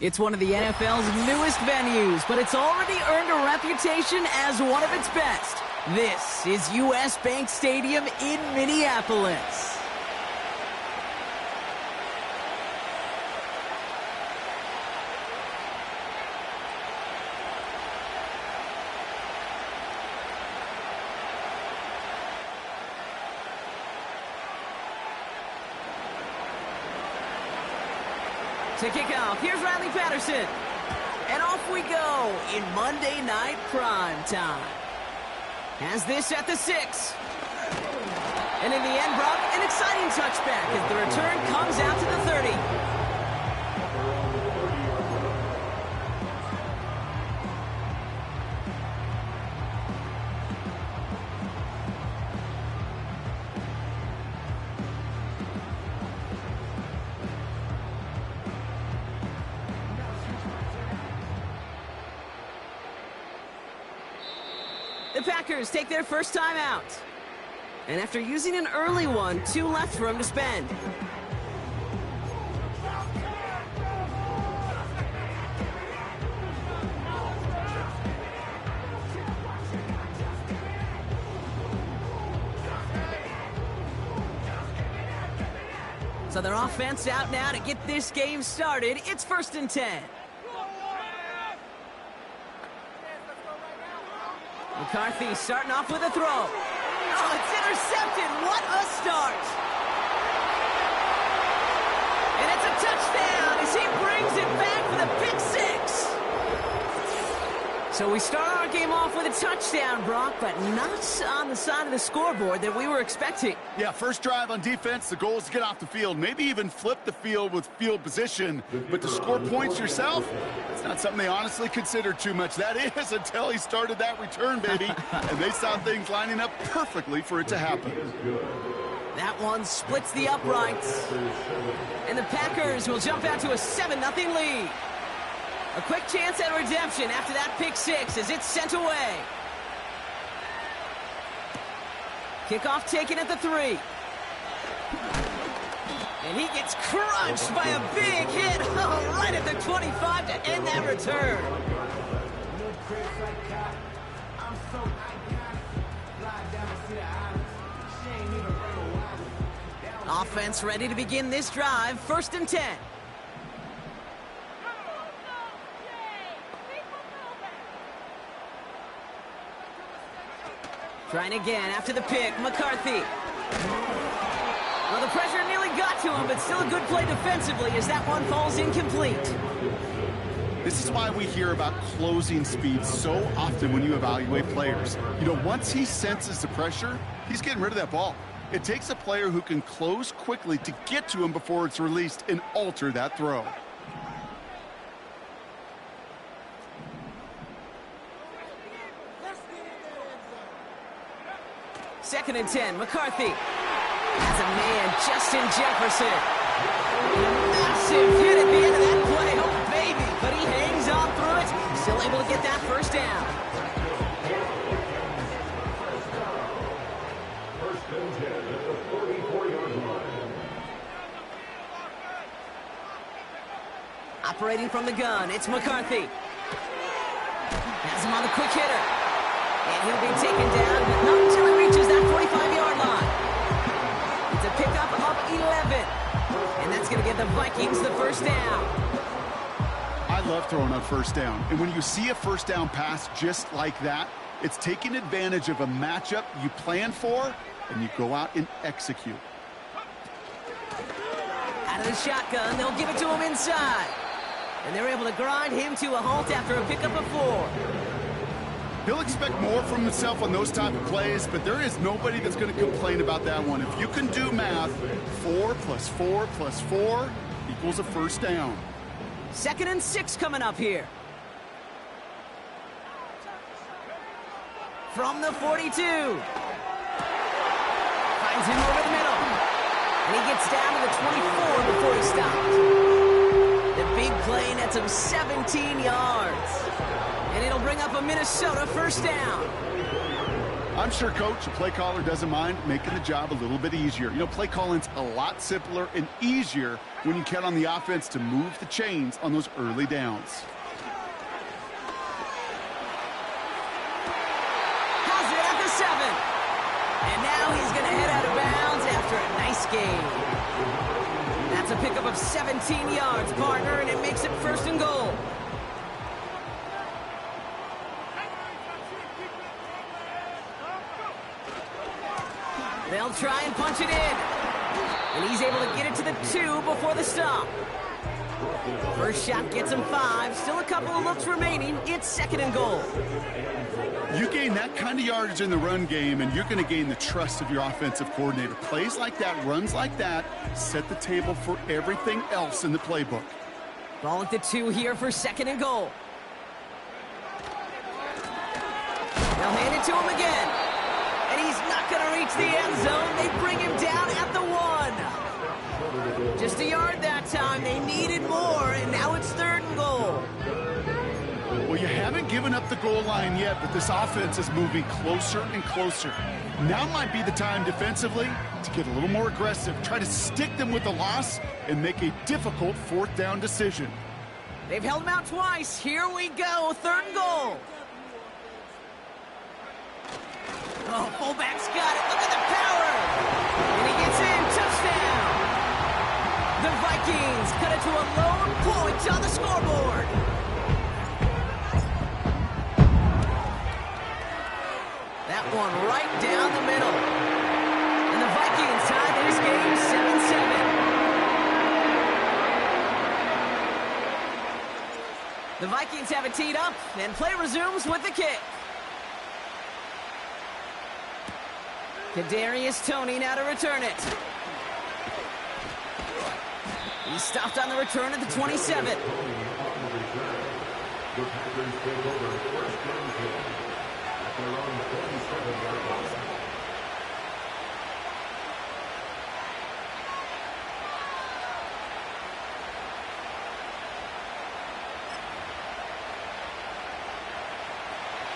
It's one of the NFL's newest venues, but it's already earned a reputation as one of its best. This is U.S. Bank Stadium in Minneapolis. To kick off, here's Riley Patterson. And off we go in Monday Night Prime Time. Has this at the 6. And in the end, Brock, an exciting touchback as the return comes out to the 30. The Packers take their first time out. And after using an early one, 2 left for him to spend. So their offense out now to get this game started. It's 1st and 10. McCarthy starting off with a throw. Oh, it's intercepted. What a start. And it's a touchdown as he brings it back for the pick 6. So we start our game off with a touchdown, Brock, but not on the side of the scoreboard that we were expecting. Yeah, first drive on defense, the goal is to get off the field, maybe even flip the field with field position. But to score points yourself, it's not something they honestly consider too much. That is until he started that return, baby. And they saw things lining up perfectly for it to happen. That one splits the uprights. And the Packers will jump out to a 7-0 lead. A quick chance at redemption after that pick 6 as it's sent away. Kickoff taken at the 3. And he gets crunched by a big hit right at the 25 to end that return. Offense ready to begin this drive. 1st and 10. Trying again after the pick, McCarthy. Well, the pressure nearly got to him, but still a good play defensively as that one falls incomplete. This is why we hear about closing speed so often when you evaluate players. You know, once he senses the pressure, he's getting rid of that ball. It takes a player who can close quickly to get to him before it's released and alter that throw. Second and 10, McCarthy has a man, Justin Jefferson. And a massive hit at the end of that play. Oh, baby. But he hangs on through it. Still able to get that first down. First and 10 at the 44-yard line. Operating from the gun, it's McCarthy. Has him on the quick hitter. And he'll be taken down, but not until he reaches that 45-yard line. It's a pickup of 11. And that's going to give the Vikings the first down. I love throwing on first down. And when you see a first down pass just like that, it's taking advantage of a matchup you plan for, and you go out and execute. Out of the shotgun, they'll give it to him inside. And they're able to grind him to a halt after a pickup of 4. He'll expect more from himself on those type of plays, but there is nobody that's going to complain about that one. If you can do math, 4 plus 4 plus 4 equals a first down. 2nd and 6 coming up here. From the 42. Finds him over the middle. And he gets down to the 24 before he stops. The big play nets him 17 yards. And it'll bring up a Minnesota first down. I'm sure, Coach, the play caller doesn't mind making the job a little bit easier. You know, play calling's a lot simpler and easier when you count on the offense to move the chains on those early downs. Has it at the 7. And now he's going to head out of bounds after a nice gain. That's a pickup of 17 yards, partner, and it makes it 1st and goal. They'll try and punch it in. And he's able to get it to the 2 before the stop. First shot gets him 5. Still a couple of looks remaining. It's 2nd and goal. You gain that kind of yardage in the run game, and you're going to gain the trust of your offensive coordinator. Plays like that, runs like that, set the table for everything else in the playbook. Ball at the 2 here for 2nd and goal. They'll hand it to him again. And he's not going to reach the end zone. They bring him down at the 1. Just a yard that time. They needed more, and now it's 3rd and goal. Well, you haven't given up the goal line yet, but this offense is moving closer and closer. Now might be the time defensively to get a little more aggressive, try to stick them with the loss, and make a difficult 4th down decision. They've held him out twice. Here we go, 3rd and goal. Oh, fullback's got it. Look at the power. And he gets in. Touchdown. The Vikings cut it to a lone point on the scoreboard. That one right down the middle. And the Vikings tie this game 7-7. The Vikings have it teed up, and play resumes with the kick. Kadarius Toney now to return it. He stopped on the return at the 27.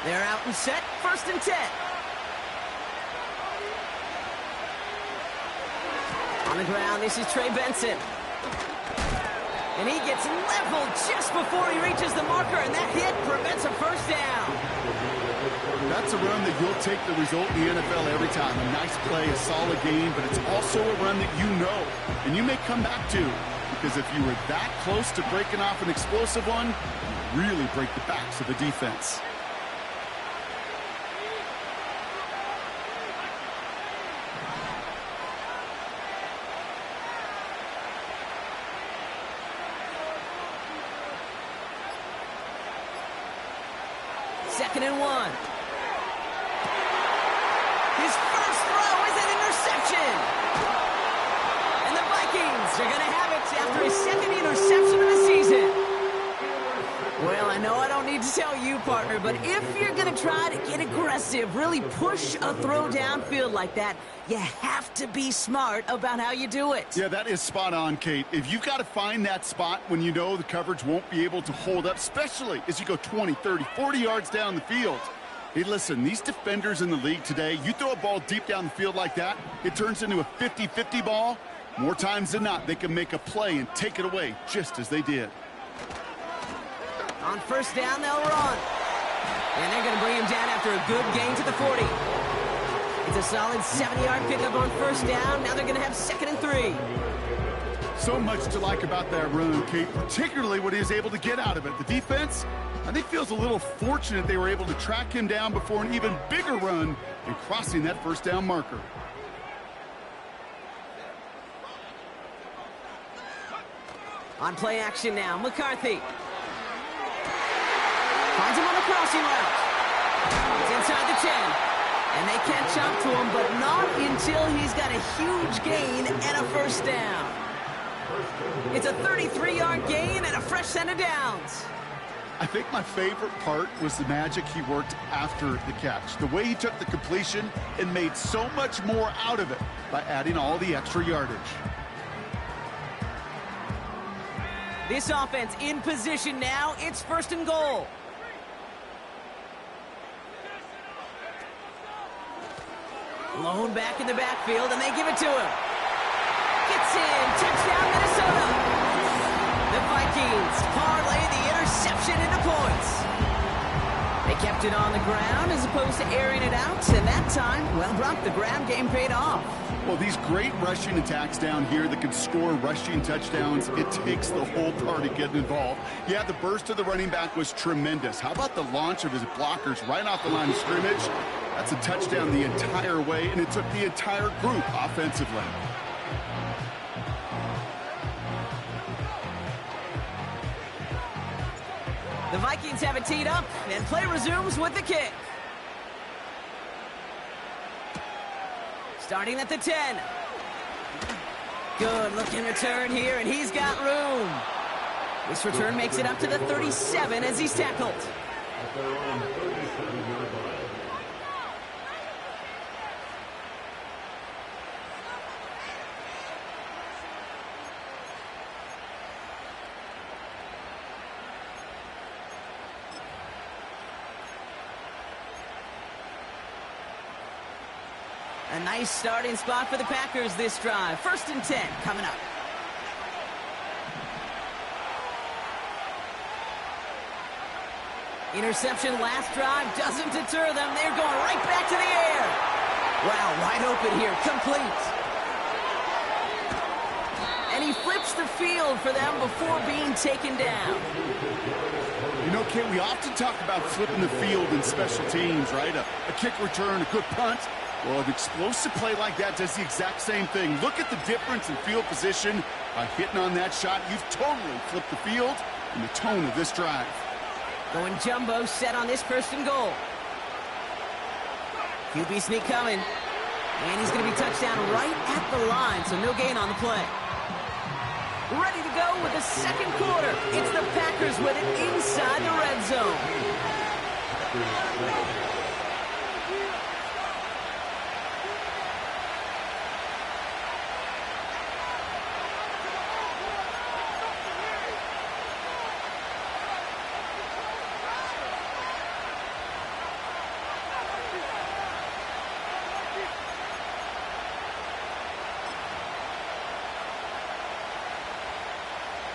They're out and set, 1st and 10. On the ground, this is Trey Benson. And he gets leveled just before he reaches the marker, and that hit prevents a 1st down. That's a run that you'll take the result in the NFL every time. A nice play, a solid game, but it's also a run that you know, and you may come back to, because if you were that close to breaking off an explosive one, you really break the backs of the defense. Second and 1. His first throw is an interception. And the Vikings are going to have it after his 2nd interception of the season. Well, I know I don't need to tell you, partner, but if you're going to try to get aggressive, really push a throw downfield like that, you have to be smart about how you do it. Yeah, that is spot on, Kate. If you've got to find that spot when you know the coverage won't be able to hold up, especially as you go 20, 30, 40 yards down the field. Hey, listen, these defenders in the league today, you throw a ball deep down the field like that, it turns into a 50-50 ball. More times than not, they can make a play and take it away, just as they did. On 1st down, they'll run. And they're going to bring him down after a good gain to the 40. It's a solid 70-yard pickup on 1st down. Now they're going to have 2nd and 3. So much to like about that run, Kate, particularly what he was able to get out of it. The defense, I think, feels a little fortunate they were able to track him down before an even bigger run and crossing that 1st down marker. On play action now, McCarthy. Finds him on a crossing route. It's inside the 10. And they catch up to him, but not until he's got a huge gain and a 1st down. It's a 33-yard gain and a fresh set of downs. I think my favorite part was the magic he worked after the catch. The way he took the completion and made so much more out of it by adding all the extra yardage. This offense in position now. It's 1st and goal. Blown back in the backfield, and they give it to him. Gets in. Touchdown, Minnesota. The Vikings parlay the interception into points. They kept it on the ground as opposed to airing it out, and that time, well, Brock, the ground game paid off. Well, these great rushing attacks down here that can score rushing touchdowns, it takes the whole party getting involved. Yeah, the burst of the running back was tremendous. How about the launch of his blockers right off the line of scrimmage? That's a touchdown the entire way, and it took the entire group offensively. The Vikings have it teed up, and play resumes with the kick. Starting at the 10. Good looking return here, and he's got room. This return makes it up to the 37 as he's tackled. A nice starting spot for the Packers this drive. 1st and 10 coming up. Interception last drive doesn't deter them. They're going right back to the air. Wow, wide open here. Complete. And he flips the field for them before being taken down. You know, Kate, we often talk about flipping the field in special teams, right? A kick return, a good punt. Well, an explosive play like that does the exact same thing. Look at the difference in field position. By hitting on that shot, you've totally flipped the field and the tone of this drive. Going jumbo set on this 1st and goal. QB sneak coming. And he's going to be touchdown right at the line, so no gain on the play. Ready to go with the 2nd quarter. It's the Packers with it inside the red zone.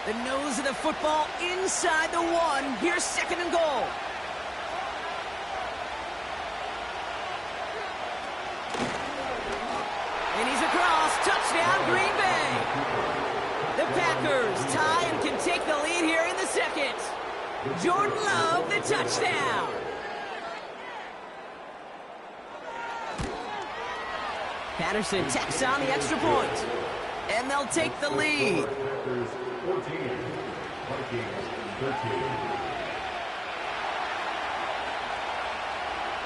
The nose of the football inside the 1. Here's 2nd and goal. And he's across. Touchdown, Green Bay. The Packers tie and can take the lead here in the 2nd. Jordan Love, the touchdown. Patterson tacks on the extra point. And they'll take the lead. 14, Vikings 13.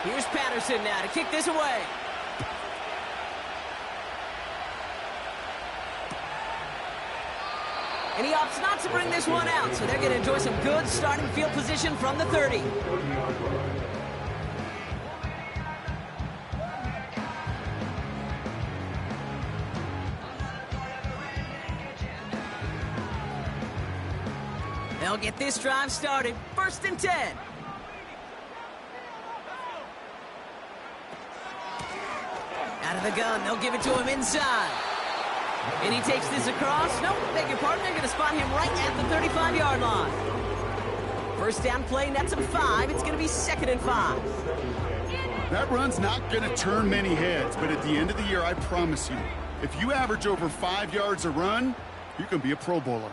Here's Patterson now to kick this away. And he opts not to bring this one out, so they're going to enjoy some good starting field position from the 30. They'll get this drive started. 1st and 10. Out of the gun, they'll give it to him inside. And he takes this across. Nope, beg your pardon. They're going to spot him right at the 35-yard line. 1st down play, nets him 5. It's going to be 2nd and 5. That run's not going to turn many heads, but at the end of the year, I promise you, if you average over 5 yards a run, you can be a Pro Bowler.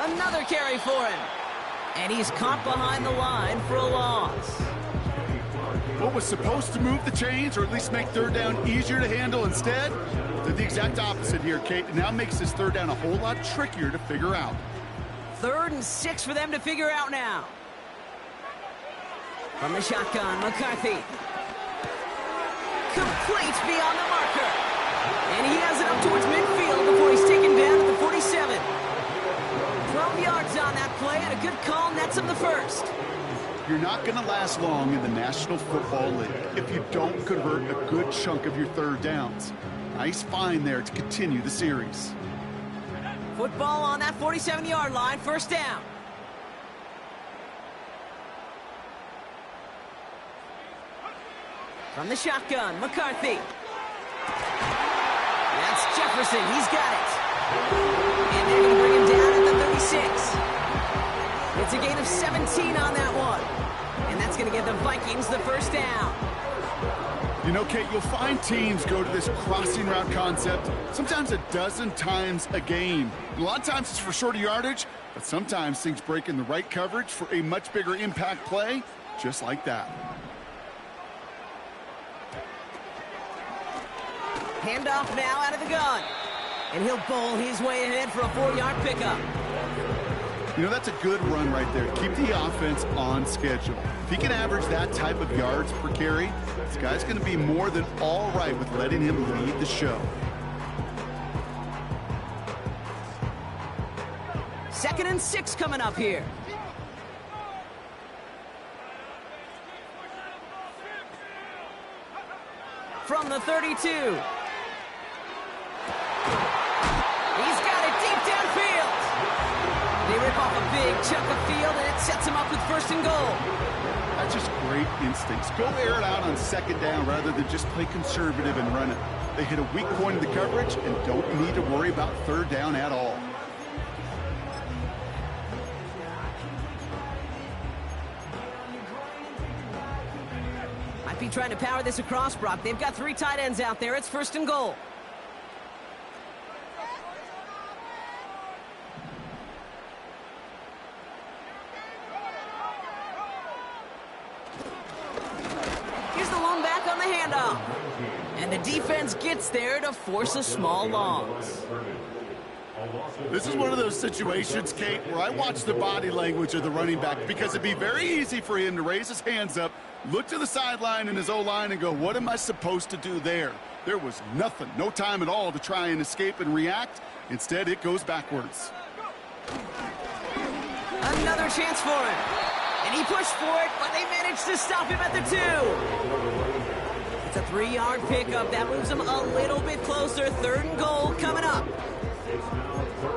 Another carry for him. And he's caught behind the line for a loss. What was supposed to move the chains, or at least make 3rd down easier to handle instead, did the exact opposite here, Kate. It now makes this 3rd down a whole lot trickier to figure out. 3rd and 6 for them to figure out now. From the shotgun, McCarthy. Complete beyond the marker. And he has it up towards midfield before he's taken down at the 47. 12 yards on that play, and a good call nets him the 1st. You're not going to last long in the National Football League if you don't convert a good chunk of your 3rd downs. Nice find there to continue the series. Football on that 47-yard line, 1st down. From the shotgun, McCarthy. That's Jefferson. He's got it. And they're going to bring him down at the 36. It's a gain of 17 on that one. And that's going to give the Vikings the first down. You know, Kate, you'll find teams go to this crossing route concept sometimes a dozen times a game. A lot of times it's for shorter yardage, but sometimes things break in the right coverage for a much bigger impact play, just like that. Handoff now out of the gun. And he'll bowl his way ahead for a 4-yard pickup. You know, that's a good run right there. Keep the offense on schedule. If he can average that type of yards per carry, this guy's going to be more than all right with letting him lead the show. 2nd and 6 coming up here. From the 32. He's got it deep downfield. They rip off a big chunk of field, and it sets him up with 1st and goal. That's just great instincts. Go air it out on 2nd down rather than just play conservative and run it. They hit a weak point in the coverage and don't need to worry about 3rd down at all. Might be trying to power this across, Brock. They've got 3 tight ends out there. It's 1st and goal. And the defense gets there to force a small loss. This is one of those situations, Kate, where I watch the body language of the running back because it'd be very easy for him to raise his hands up, look to the sideline in his O-line and go, what am I supposed to do there? There was nothing, no time at all to try and escape and react. Instead, it goes backwards. Another chance for him. And he pushed for it, but they managed to stop him at the 2. It's a 3-yard pickup. That moves them a little bit closer. 3rd and goal coming up.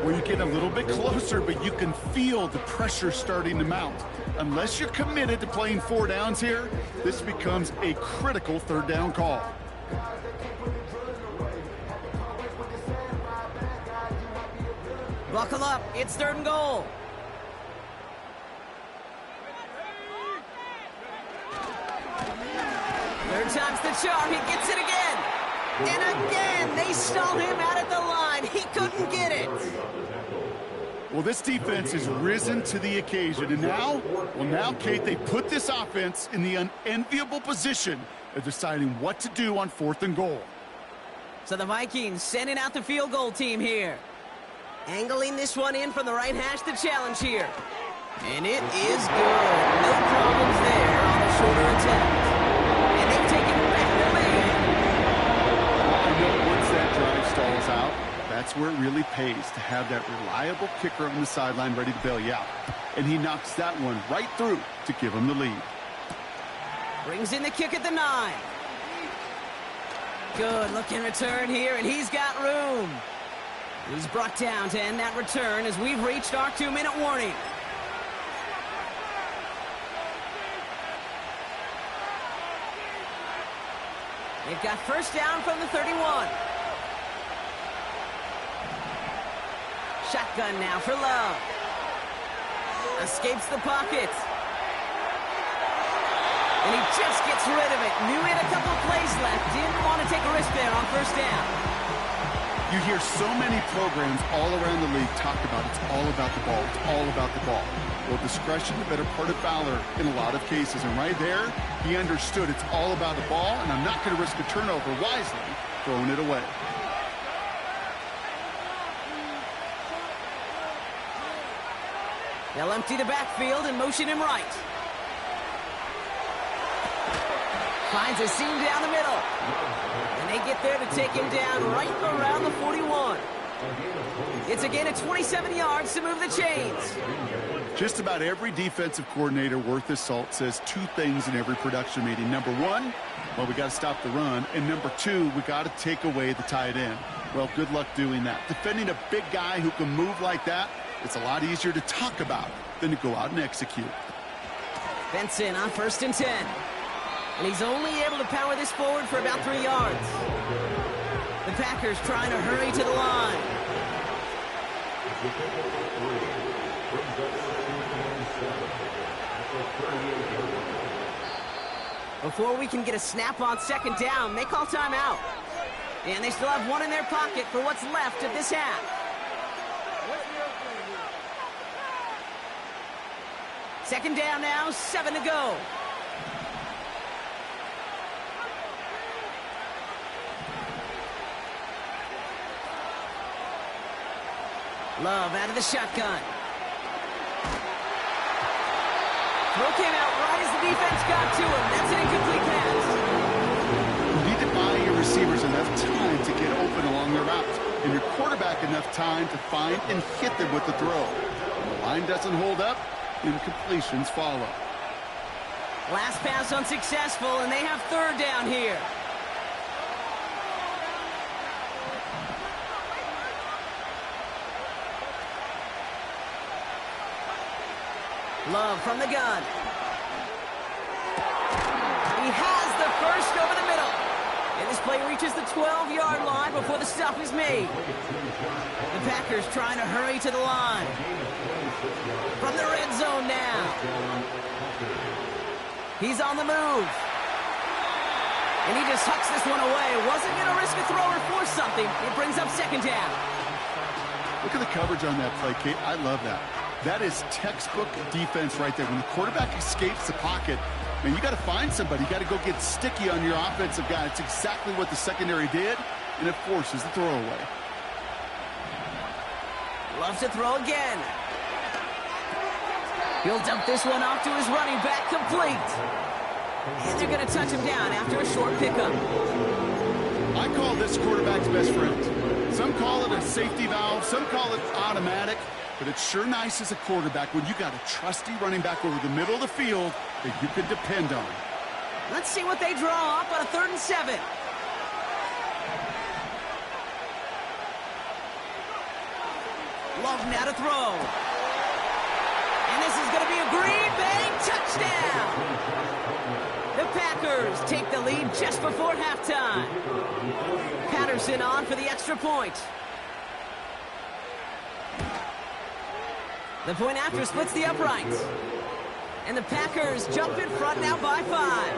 Well, you get a little bit closer, but you can feel the pressure starting to mount. Unless you're committed to playing 4 downs here, this becomes a critical 3rd down call. Buckle up. It's 3rd and goal. Third time's the charm. He gets it again. And again, they stalled him out at the line. He couldn't get it. Well, this defense has risen to the occasion. And now, Kate, they put this offense in the unenviable position of deciding what to do on 4th and goal. So the Vikings sending out the field goal team here. Angling this one in from the right hash, the challenge here. And it is good. No problems there on the shorter attempt. And they've taken back the lead. You know, once that drive stalls out, that's where it really pays to have that reliable kicker on the sideline ready to bail you out. And he knocks that one right through to give him the lead. Brings in the kick at the 9. Good looking return here, and he's got room. He's brought down to end that return as we've reached our 2-minute warning. They've got 1st down from the 31. Shotgun now for Love. Escapes the pocket. And he just gets rid of it. Knew he had a couple plays left. Didn't want to take a risk there on 1st down. You hear so many programs all around the league talk about it's all about the ball. It's all about the ball. Well, discretion, the better part of valor in a lot of cases. And right there, he understood it's all about the ball, and I'm not going to risk a turnover wisely, throwing it away. They'll empty the backfield and motion him right. Finds a seam down the middle. And they get there to take him down right around the 41. It's a gain of 27 yards to move the chains. Just about every defensive coordinator worth his salt says 2 things in every production meeting. Number 1, well, we got to stop the run. And number 2, we got to take away the tight end. Well, good luck doing that. Defending a big guy who can move like that, it's a lot easier to talk about than to go out and execute. Benson on 1st and 10. And he's only able to power this forward for about 3 yards. The Packers trying to hurry to the line. Before we can get a snap on second down, they call timeout. And they still have one in their pocket for what's left of this half. Second down now, 7 to go. Love out of the shotgun. Throw came out right as the defense got to him. That's an incomplete pass. You need to buy your receivers enough time to get open along their routes, and your quarterback enough time to find and hit them with the throw. When the line doesn't hold up, incompletions follow. Last pass unsuccessful, and they have third down here. Love from the gun. He has the first over the middle. And this play reaches the 12-yard line before the stop is made. The Packers trying to hurry to the line. From the red zone now. He's on the move. And he just hucks this one away. Wasn't going to risk a throw or force something. It brings up second down. Look at the coverage on that play, Kate. I love that. That is textbook defense right there. When the quarterback escapes the pocket, man, you got to find somebody. You got to go get sticky on your offensive guy. It's exactly what the secondary did, and it forces the throw away. Loves to throw again. He'll dump this one off to his running back, complete. And they're going to touch him down after a short pickup. I call this quarterback's best friend. Some call it a safety valve. Some call it automatic. But it's sure nice as a quarterback when you got a trusty running back over the middle of the field that you can depend on. Let's see what they draw up on a 3rd and 7. Love now to throw. And this is going to be a Green Bay touchdown. The Packers take the lead just before halftime. Patterson on for the extra point. The point after splits the uprights. And the Packers jump in front now by 5.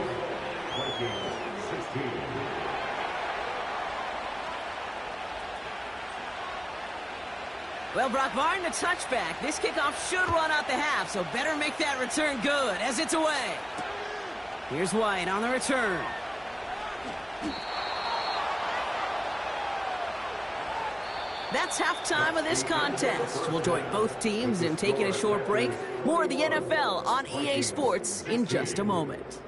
Well, Brock Martin, a touchback. This kickoff should run out the half, so better make that return good as it's away. Here's White on the return. That's halftime of this contest. We'll join both teams in taking a short break. More of the NFL on EA Sports in just a moment.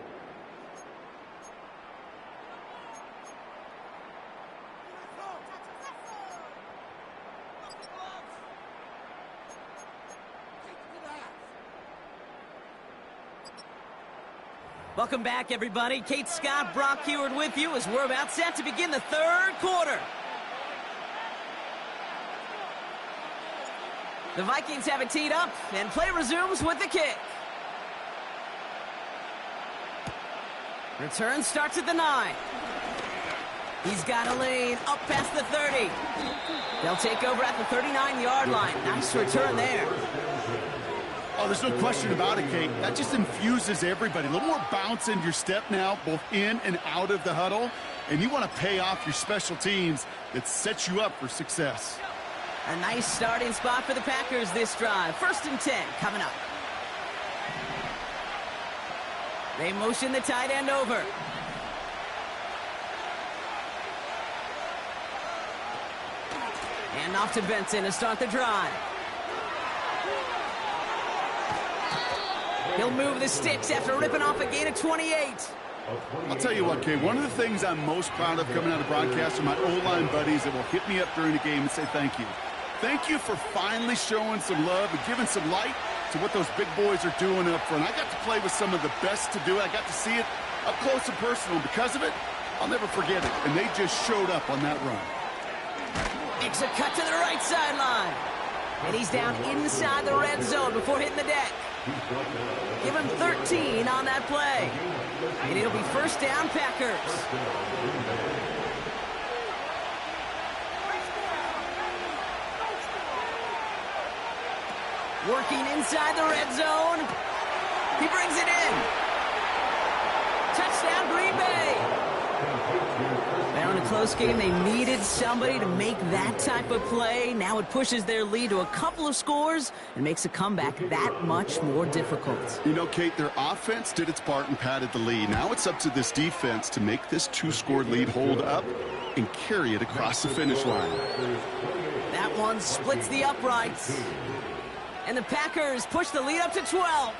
Welcome back, everybody. Kate Scott, Brock Huard with you as we're about set to begin the third quarter. The Vikings have it teed up, and play resumes with the kick. Return starts at the 9. He's got a lane up past the 30. They'll take over at the 39-yard line. Nice return there. Oh, there's no question about it, Kate. That just infuses everybody. A little more bounce in your step now, both in and out of the huddle. And you want to pay off your special teams that sets you up for success. A nice starting spot for the Packers this drive. 1st and 10 coming up. They motion the tight end over. And off to Benson to start the drive. He'll move the sticks after ripping off a gain of 28. I'll tell you what, Kate, one of the things I'm most proud of coming out of broadcast are my O-line buddies that will hit me up during the game and say thank you. Thank you for finally showing some love and giving some light to what those big boys are doing up front. I got to play with some of the best to do it. I got to see it up close and personal. Because of it, I'll never forget it. And they just showed up on that run. Makes a cut to the right sideline. And he's down inside the red zone before hitting the deck. Give him 13 on that play. And it'll be first down, Packers. Working inside the red zone. He brings it in. Touchdown, Green Bay. Now in a close game, they needed somebody to make that type of play. Now it pushes their lead to a couple of scores and makes a comeback that much more difficult. You know, Kate, their offense did its part and padded the lead. Now it's up to this defense to make this two-score lead hold up and carry it across the finish line. That one splits the uprights. And the Packers push the lead up to 12.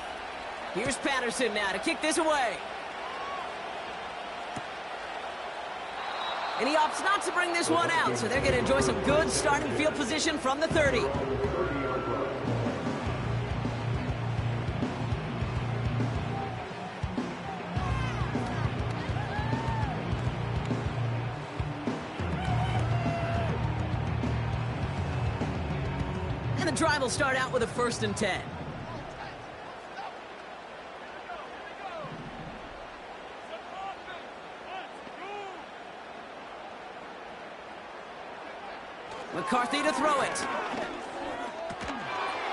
Here's Patterson now to kick this away. And he opts not to bring this one out, so they're going to enjoy some good starting field position from the 30. And the drive will start out with a 1st and 10. McCarthy to throw it.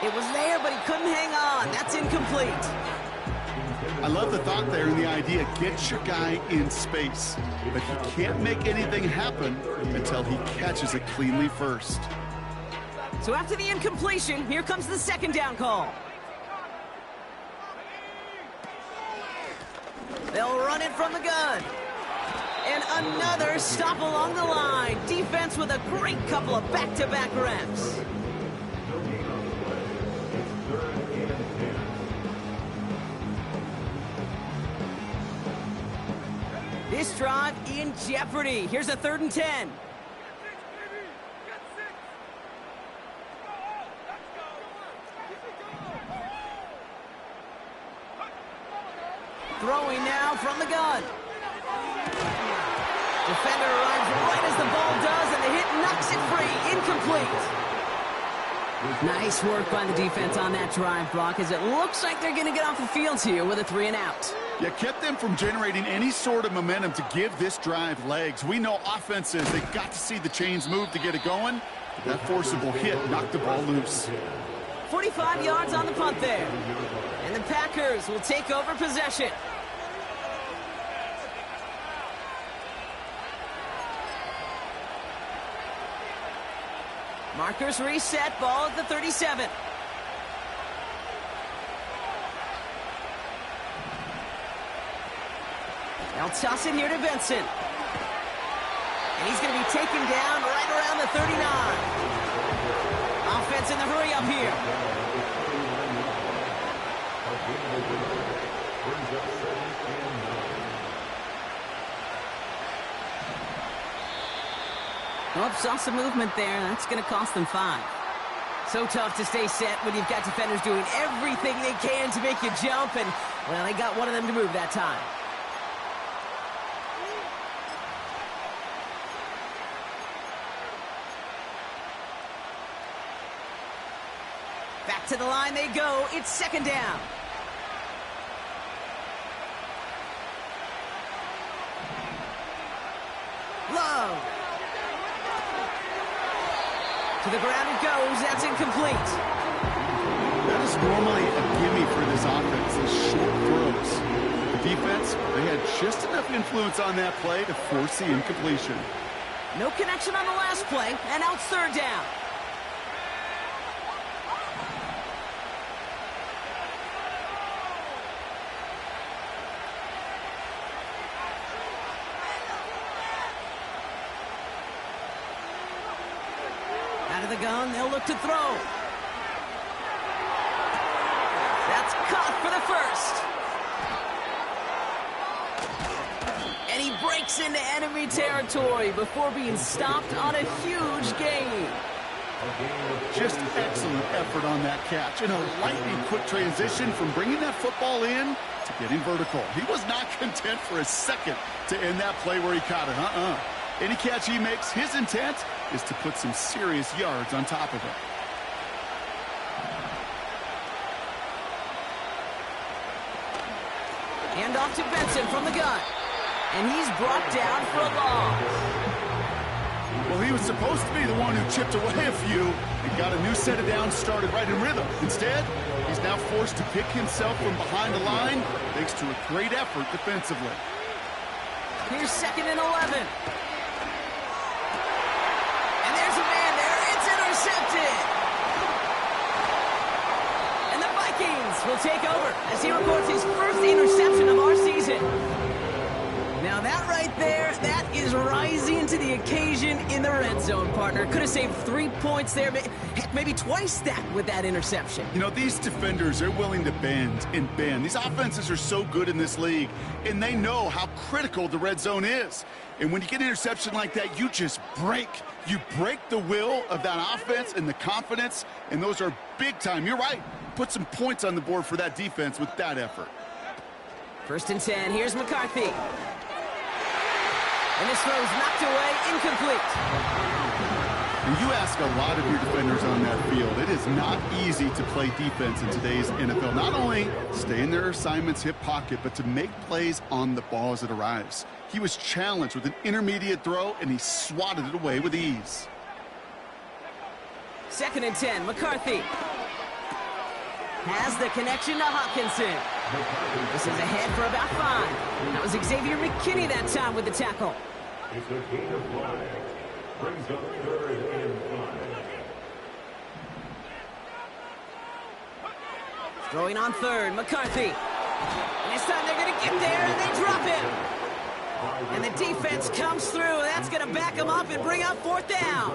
It was there, but he couldn't hang on. That's incomplete. I love the thought there and the idea, get your guy in space. But he can't make anything happen until he catches it cleanly first. So after the incompletion, here comes the 2nd down call. They'll run it from the gun. And another stop along the line. Defense with a great couple of back-to-back reps. This drive in jeopardy. Here's a 3rd and 10. Throwing now from the gun. Defender arrives right as the ball does, and the hit knocks it free. Incomplete. Nice work by the defense on that drive, Brock, as it looks like they're going to get off the field here with a 3 and out. Yeah, kept them from generating any sort of momentum to give this drive legs. We know offenses, they've got to see the chains move to get it going. That forcible hit knocked the ball loose. 45 yards on the punt there. And the Packers will take over possession. Markers reset, ball at the 37. They'll toss it here to Benson. And he's going to be taken down right around the 39. Offense in the hurry up here. Oh, saw some movement there. That's going to cost them 5. So tough to stay set when you've got defenders doing everything they can to make you jump. And, well, they got one of them to move that time. Back to the line they go. It's 2nd down. Low. To the ground it goes. That's incomplete. That is normally a gimme for this offense, those short throws. The defense, they had just enough influence on that play to force the incompletion. No connection on the last play, and now it's 3rd down. Out of the gun, they'll look to throw. That's caught for the 1st. And he breaks into enemy territory before being stopped on a huge gain. Just excellent effort on that catch. And a lightning quick transition from bringing that football in to getting vertical. He was not content for a second to end that play where he caught it. Any catch he makes, his intent is to put some serious yards on top of it. Hand off to Benson from the gun. And he's brought down for a loss. Well, he was supposed to be the one who chipped away a few and got a new set of downs started right in rhythm. Instead, he's now forced to pick himself from behind the line thanks to a great effort defensively. Here's 2nd and 11. And there's a man there. It's intercepted. And the Vikings will take over as he records his first interception of our season. Now that right there, that is rising to the occasion in the red zone, partner. Could have saved 3 points there, heck, maybe twice that with that interception. You know, these defenders, they're willing to bend and bend. These offenses are so good in this league, and they know how critical the red zone is. And when you get an interception like that, you just break. You break the will of that offense and the confidence, and those are big time. You're right. Put some points on the board for that defense with that effort. 1st and 10. Here's McCarthy. And this throw's knocked away, incomplete. And you ask a lot of your defenders on that field. It is not easy to play defense in today's NFL. Not only stay in their assignment's hip pocket, but to make plays on the ball as it arrives. He was challenged with an intermediate throw, and he swatted it away with ease. 2nd and 10, McCarthy. Has the connection to Hawkinson. This is ahead for about 5. That was Xavier McKinney that time with the tackle. It's a gain of 5. Brings up 3rd and 5. Throwing on 3rd, McCarthy. And this time they're going to get there, and they drop him. And the defense comes through. That's going to back him up and bring up 4th down.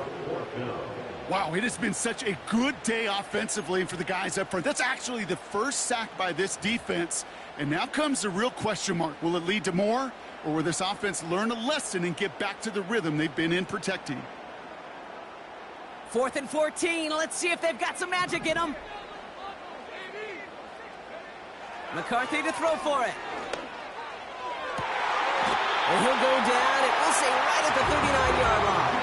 Wow, it has been such a good day offensively for the guys up front. That's actually the first sack by this defense. And now comes the real question mark. Will it lead to more? Or will this offense learn a lesson and get back to the rhythm they've been in protecting? 4th and 14. Let's see if they've got some magic in them. McCarthy to throw for it. And he'll go down, and we'll say right at the 39-yard line.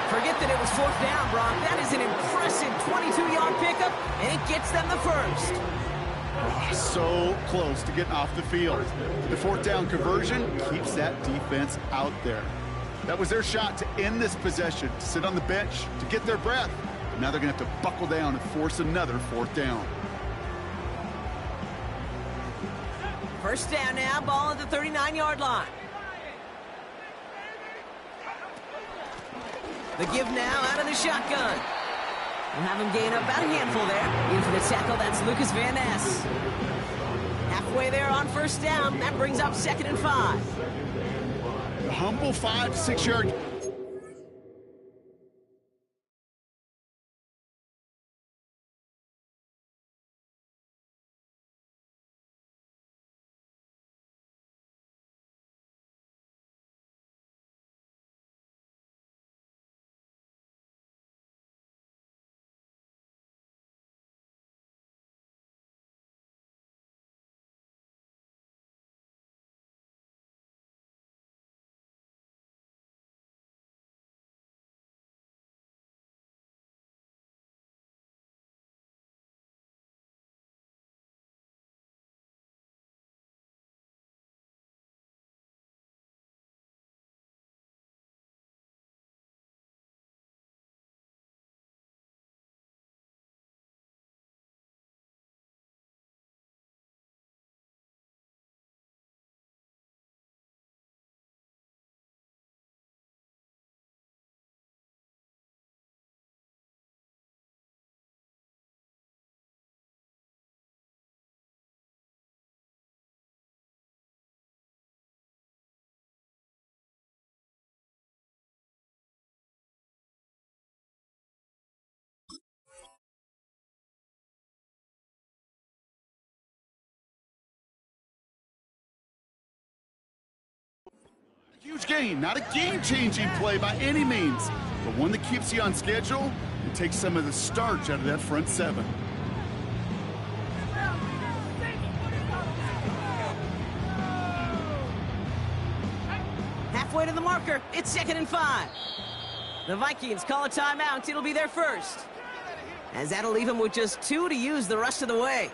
Forget that it was 4th down, Brock. That is an impressive 22-yard pickup, and it gets them the first. Oh, so close to getting off the field. The 4th down conversion keeps that defense out there. That was their shot to end this possession, to sit on the bench, to get their breath. But now they're going to have to buckle down and force another 4th down. 1st down now, ball at the 39-yard line. The give now out of the shotgun. We'll have him gain up about a handful there. In for the tackle, that's Lucas Van Ness. Halfway there on 1st down. That brings up 2nd and 5. A humble 5 to 6 yard. Huge gain, not a game-changing play by any means, but one that keeps you on schedule and takes some of the starch out of that front 7. Halfway to the marker, it's 2nd and 5. The Vikings call a timeout. It'll be their first, as that'll leave them with just 2 to use the rest of the way.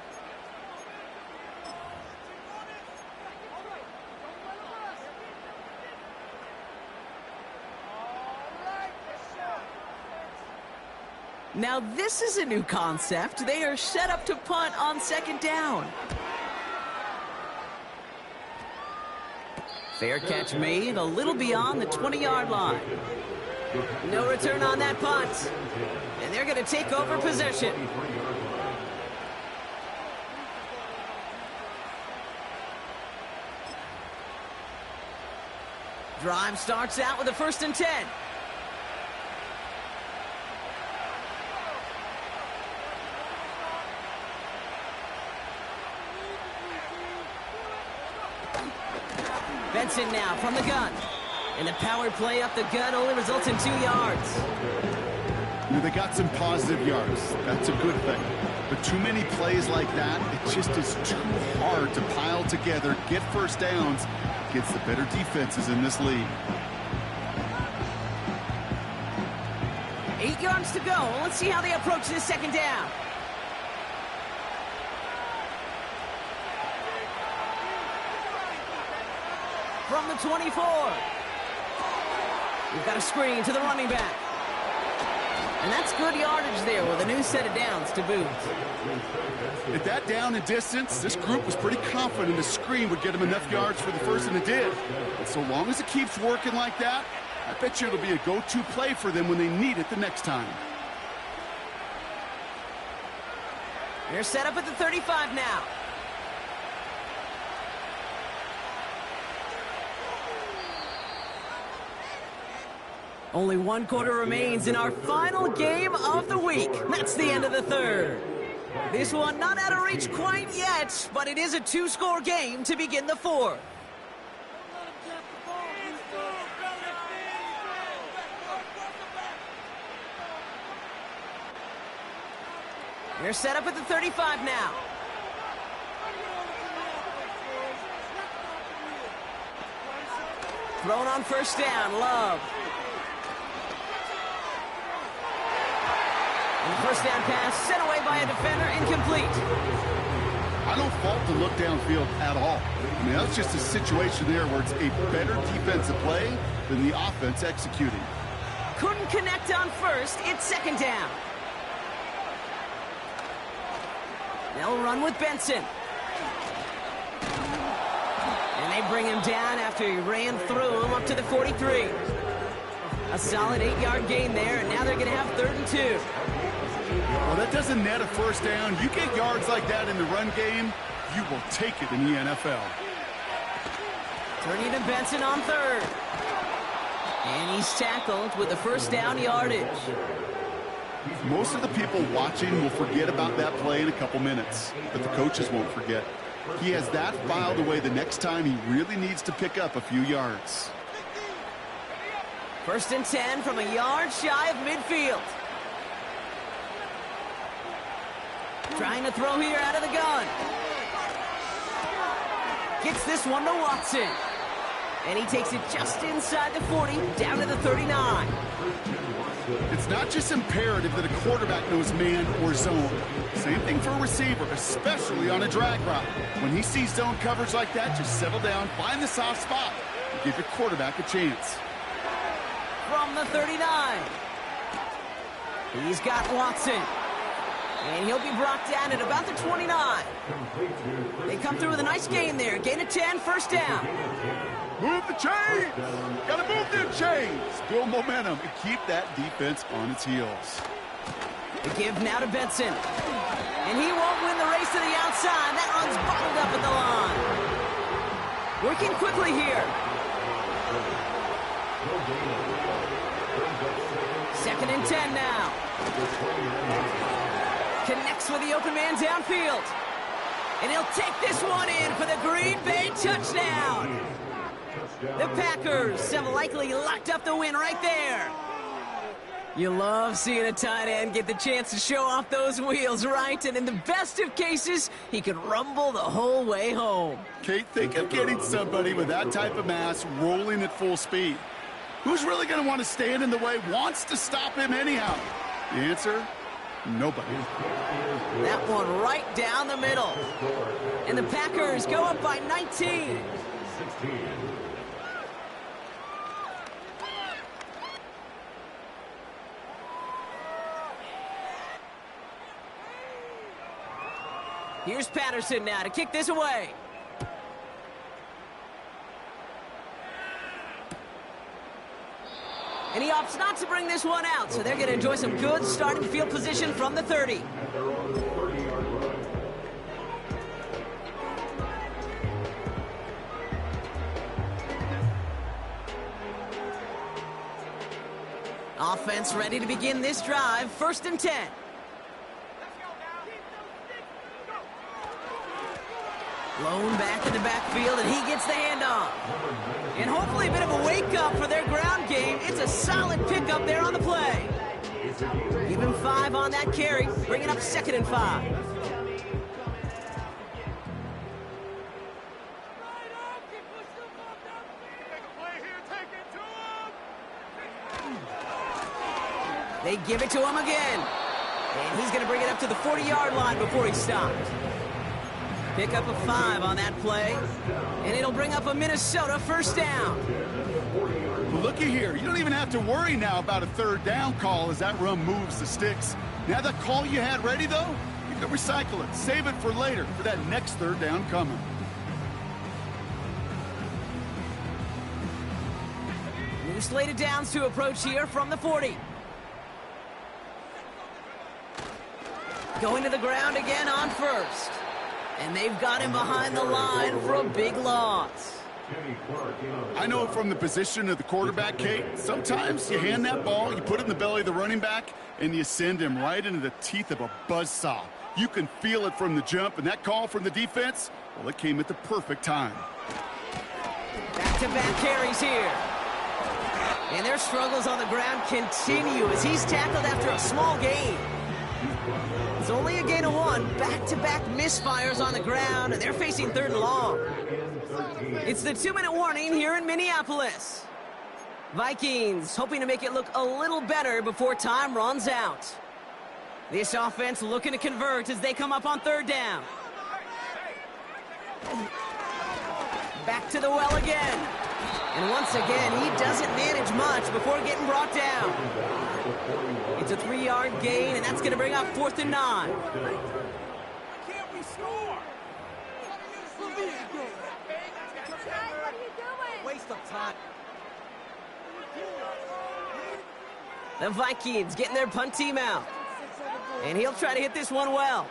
Now this is a new concept. They are set up to punt on second down. Fair catch made a little beyond the 20-yard line. No return on that punt. And they're going to take over possession. Drive starts out with a 1st and 10. Benson now from the gun. And the power play up the gut only results in 2 yards. They got some positive yards. That's a good thing. But too many plays like that, it just is too hard to pile together, get first downs against the better defenses in this league. 8 yards to go. Let's see how they approach this second down. From the 24. We've got a screen to the running back. And that's good yardage there with a new set of downs to boot. At that down and distance, this group was pretty confident the screen would get them enough yards for the first, and it did. And so long as it keeps working like that, I bet you it'll be a go-to play for them when they need it the next time. They're set up at the 35 now. Only 1 quarter remains in our final game of the week. That's the end of the 3rd. This one not out of reach quite yet, but it is a 2-score game to begin the 4th. They're set up at the 35 now. Thrown on 1st down, Love. And the 1st down pass sent away by a defender, incomplete. I don't fault the look downfield at all. I mean, that's just a situation there where it's a better defensive play than the offense executing. Couldn't connect on 1st. It's 2nd down. They'll run with Benson. And they bring him down after he ran through him up to the 43. A solid 8-yard gain there, and now they're going to have 3rd and 2. Well, that doesn't net a 1st down. You get yards like that in the run game, you will take it in the NFL. Turning to Benson on 3rd. And he's tackled with the 1st down yardage. Most of the people watching will forget about that play in a couple minutes, but the coaches won't forget. He has that filed away the next time he really needs to pick up a few yards. 1st and 10 from a yard shy of midfield. Trying to throw here out of the gun. Gets this one to Watson. And he takes it just inside the 40, down to the 39. It's not just imperative that a quarterback knows man or zone. Same thing for a receiver, especially on a drag route. When he sees zone coverage like that, just settle down, find the soft spot, and give your quarterback a chance. From the 39. He's got Watson. And he'll be brought down at about the 29. They come through with a nice gain there. Gain of 10, 1st down. Move the chains! Gotta move them chains! Build momentum and keep that defense on its heels. The give now to Benson. And he won't win the race to the outside. That run's bottled up at the line. Working quickly here. 2nd and 10 now. Connects with the open man downfield. And he'll take this one in for the Green Bay touchdown. The Packers have likely locked up the win right there. You love seeing a tight end get the chance to show off those wheels, right? And in the best of cases, he could rumble the whole way home. Kate, think of getting somebody with that type of mass rolling at full speed. Who's really going to want to stand in the way, wants to stop him anyhow? The answer? Nobody. That one right down the middle. And the Packers go up by 19. 16. Here's Patterson now to kick this away. And he opts not to bring this one out, so they're going to enjoy some good starting field position from the 30. Offense ready to begin this drive. 1st and 10. Blown back in the backfield, and he gets the handoff. And hopefully a bit of a wake-up for their ground game. It's a solid pickup there on the play. Even 5 on that carry, bringing up 2nd and 5. They give it to him again. And he's going to bring it up to the 40-yard line before he stops. Pick up a 5 on that play, and it'll bring up a Minnesota 1st down. Well, looky here. You don't even have to worry now about a 3rd down call as that run moves the sticks. Now that call you had ready, though, you can recycle it. Save it for later for that next 3rd down coming. New slated downs to approach here from the 40. Going to the ground again on 1st. And they've got him behind the line for a big loss. I know from the position of the quarterback, Kate, sometimes you hand that ball, you put it in the belly of the running back, and you send him right into the teeth of a buzzsaw. You can feel it from the jump, and that call from the defense, well, it came at the perfect time. Back-to-back carries here. And their struggles on the ground continue as he's tackled after a small gain. It's only a gain of 1. Back-to-back misfires on the ground, and they're facing 3rd and long. It's the 2-minute warning here in Minneapolis. Vikings hoping to make it look a little better before time runs out. This offense looking to convert as they come up on 3rd down. Back to the well again. And once again, he doesn't manage much before getting brought down. It's a 3-yard gain, and that's going to bring up 4th and 9. Can't we score? Waste of time. The Vikings getting their punt team out. And he'll try to hit this one well.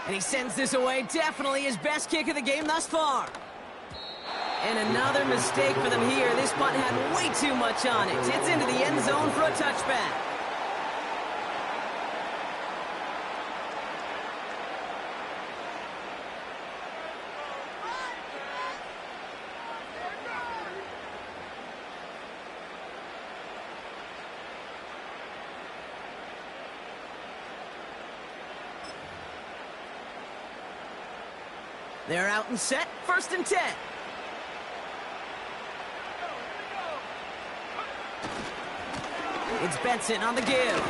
And he sends this away. Definitely his best kick of the game thus far. And another mistake for them here. This punt had way too much on it. It's into the end zone for a touchback. They're out and set. 1st and 10. It's Benson on the give.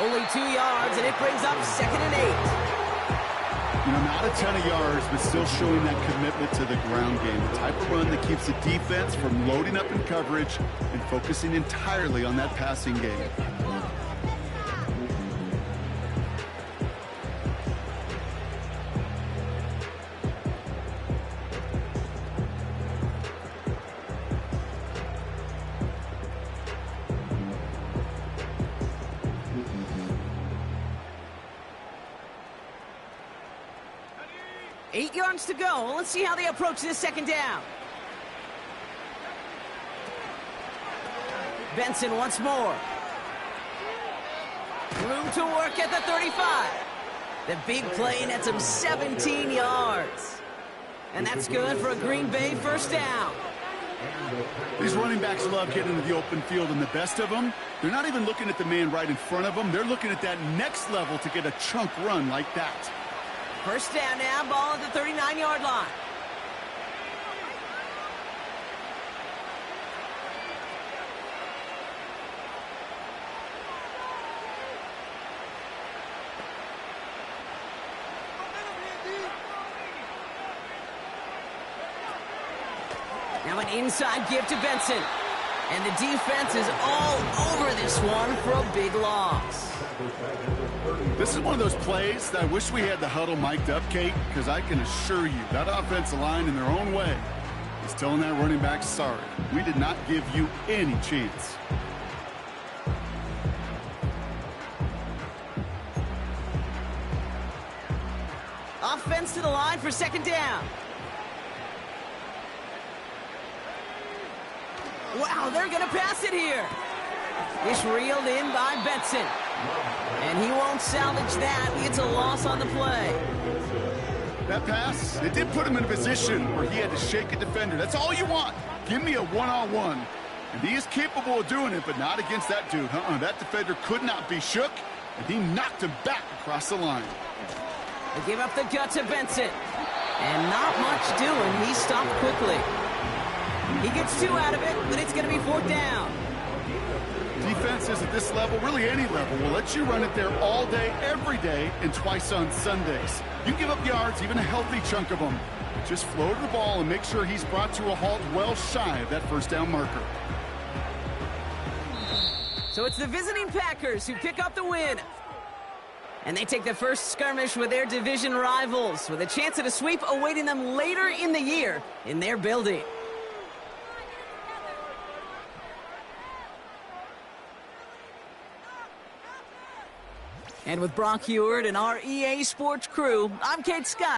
Only 2 yards, and it brings up 2nd and 8. You know, not a ton of yards, but still showing that commitment to the ground game. The type of run that keeps the defense from loading up in coverage and focusing entirely on that passing game. Eight yards to go. Let's see how they approach this 2nd down. Benson once more. Room to work at the 35. The big play nets him 17 yards. And that's good for a Green Bay 1st down. These running backs love getting into the open field, and the best of them, they're not even looking at the man right in front of them. They're looking at that next level to get a chunk run like that. 1st down now, ball at the 39-yard line. Now an inside give to Benson. And the defense is all over this one for a big loss. This is one of those plays that I wish we had the huddle mic'd up, Kate, because I can assure you that offensive line in their own way is telling that running back, sorry, we did not give you any chance. Offense to the line for second down. Wow, they're going to pass it here. It's reeled in by Benson. And he won't salvage that. It's a loss on the play. That pass, it did put him in a position where he had to shake a defender. That's all you want. Give me a one-on-one. And he is capable of doing it, but not against that dude. That defender could not be shook, and he knocked him back across the line. They give up the gut to Benson. And not much doing. He stopped quickly. He gets 2 out of it, but it's going to be 4th down. Defenses at this level, really any level, will let you run it there all day, every day, and twice on Sundays. You give up yards, even a healthy chunk of them. Just float the ball and make sure he's brought to a halt well shy of that first down marker. So it's the visiting Packers who pick up the win. And they take the first skirmish with their division rivals, with a chance at a sweep awaiting them later in the year in their building. And with Brock Heward and our EA Sports crew, I'm Kate Scott.